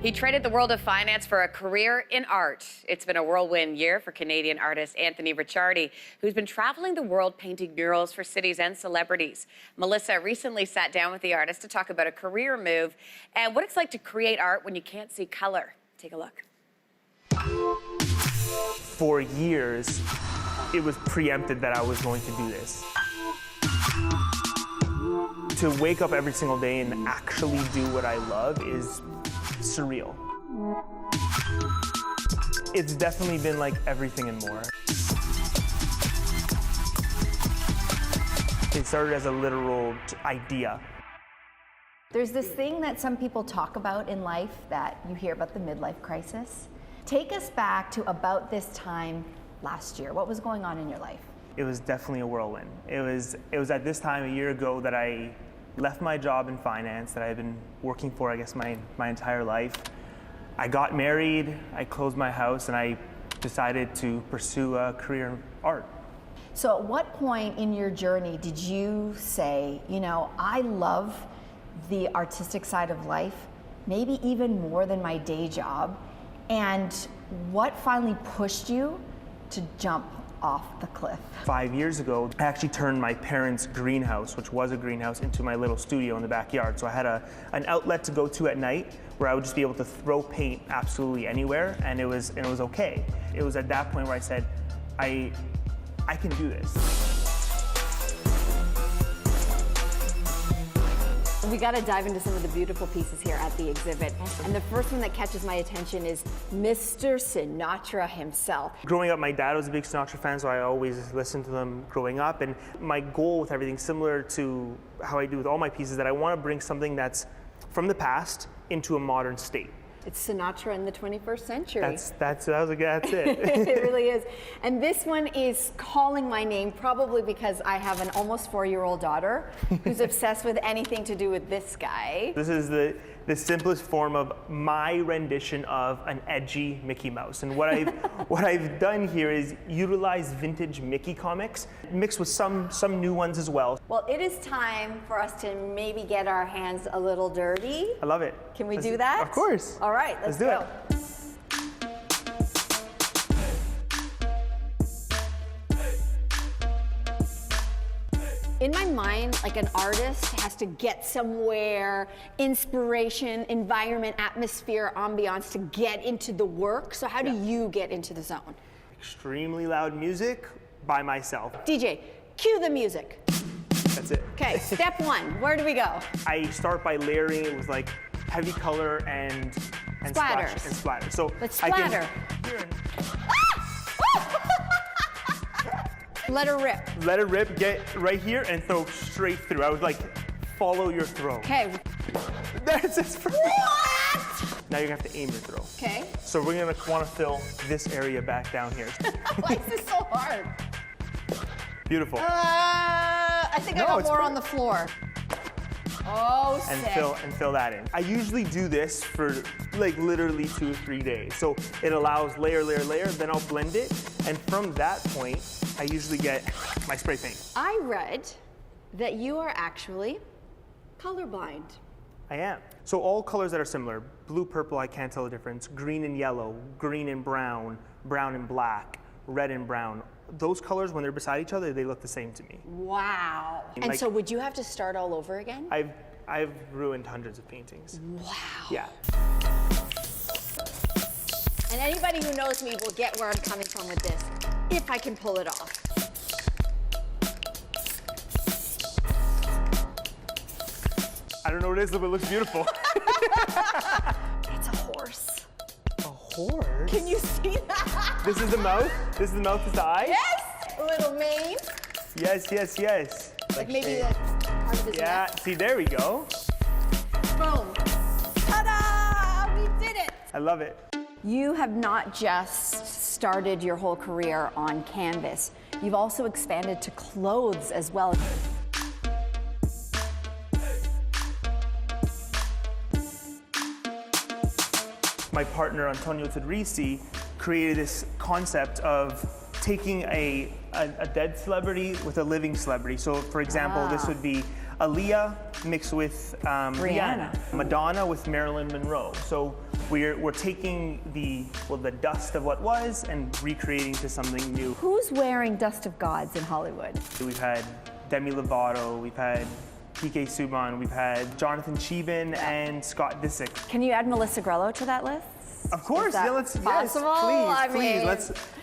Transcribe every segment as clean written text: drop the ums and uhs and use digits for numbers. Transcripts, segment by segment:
He traded the world of finance for a career in art. It's been a whirlwind year for Canadian artist Anthony Ricciardi, who's been traveling the world painting murals for cities and celebrities. Melissa recently sat down with the artist to talk about a career move and what it's like to create art when you can't see color. Take a look. For years, it was preempted that I was going to do this. To wake up every single day and actually do what I love is surreal. It's definitely been like everything and more. It started as a literal idea. There's this thing that some people talk about in life that you hear about, the midlife crisis. Take us back to about this time last year. What was going on in your life? It was definitely a whirlwind. It was at this time a year ago that I left my job in finance that I had been working for, I guess, my entire life. I got married, I closed my house, and I decided to pursue a career in art. So at what point in your journey did you say, you know, I love the artistic side of life, maybe even more than my day job, and what finally pushed you to jump off the cliff? 5 years ago, I actually turned my parents' greenhouse, which was a greenhouse, into my little studio in the backyard. So I had an outlet to go to at night where I would just be able to throw paint absolutely anywhere, and it was okay. It was at that point where I said, I can do this. We got to dive into some of the beautiful pieces here at the exhibit. Awesome. And the first one that catches my attention is Mr. Sinatra himself. Growing up, my dad was a big Sinatra fan, so I always listened to them growing up. And my goal with everything, similar to how I do with all my pieces, that I want to bring something that's from the past into a modern state. It's Sinatra in the 21st century. That's it. It really is. And this one is calling my name, probably because I have an almost 4-year-old daughter who's obsessed with anything to do with this guy. This is the simplest form of my rendition of an edgy Mickey Mouse. And what I've done here is utilize vintage Mickey comics, mixed with some new ones as well. Well, it is time for us to maybe get our hands a little dirty. I love it. Can we do that? Of course. All right, let's do go. it. In my mind, like, an artist has to get somewhere, inspiration, environment, atmosphere, ambiance to get into the work. So how do you get into the zone? Extremely loud music by myself. DJ, cue the music. That's it. Okay, step one, where do we go? I start by layering it with like heavy color and Splatters. and splatter. So Let's splatter. Let her rip. Let it rip, get right here and throw straight through. I would like follow your throw. Okay. That's it. What? Now you're gonna have to aim your throw. Okay. So we're gonna wanna fill this area back down here. Why is this so hard? Beautiful. I think I got more on the floor. Oh, sick. And fill that in. I usually do this for like literally 2 or 3 days. So it allows layer, then I'll blend it. And from that point, I usually get my spray paint. I read that you are actually colorblind. I am. So all colors that are similar, blue, purple, I can't tell the difference, green and yellow, green and brown, brown and black, red and brown, those colors, when they're beside each other, they look the same to me. Wow. And like, so would you have to start all over again? I've ruined hundreds of paintings. Wow. Yeah. And anybody who knows me will get where I'm coming from with this, if I can pull it off. I don't know what it is, but it looks beautiful. It's a horse. A horse? Can you see that? This is the mouth? This is the mouth, is the eye? Yes! A little mane. Yes. Like maybe the part of his neck. See, there we go. Boom. Ta-da! We did it! I love it. You have not just started your whole career on canvas. You've also expanded to clothes as well. My partner, Anthony Ricciardi, created this concept of taking a dead celebrity with a living celebrity. So for example, this would be Aaliyah mixed with Rihanna. Madonna with Marilyn Monroe. So we're taking the dust of what was and recreating to something new. Who's wearing Dust of Gods in Hollywood? We've had Demi Lovato, we've had PK Subban, we've had Jonathan Cheban and Scott Disick. Can you add Melissa Grelo to that list? Of course, Is that yeah, let's possible? yes, please, I mean,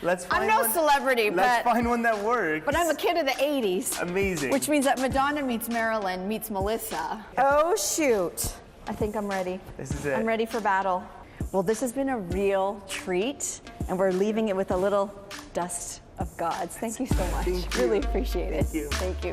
let's find I'm no one, celebrity, let's but find one that works. I'm a kid of the 80s. Amazing. Which means that Madonna meets Marilyn meets Melissa. Oh shoot. I think I'm ready. This is it. I'm ready for battle. Well, this has been a real treat, and we're leaving it with a little Dust of Gods. Thank you so much. Thank you. Really appreciate it. Thank you. Thank you.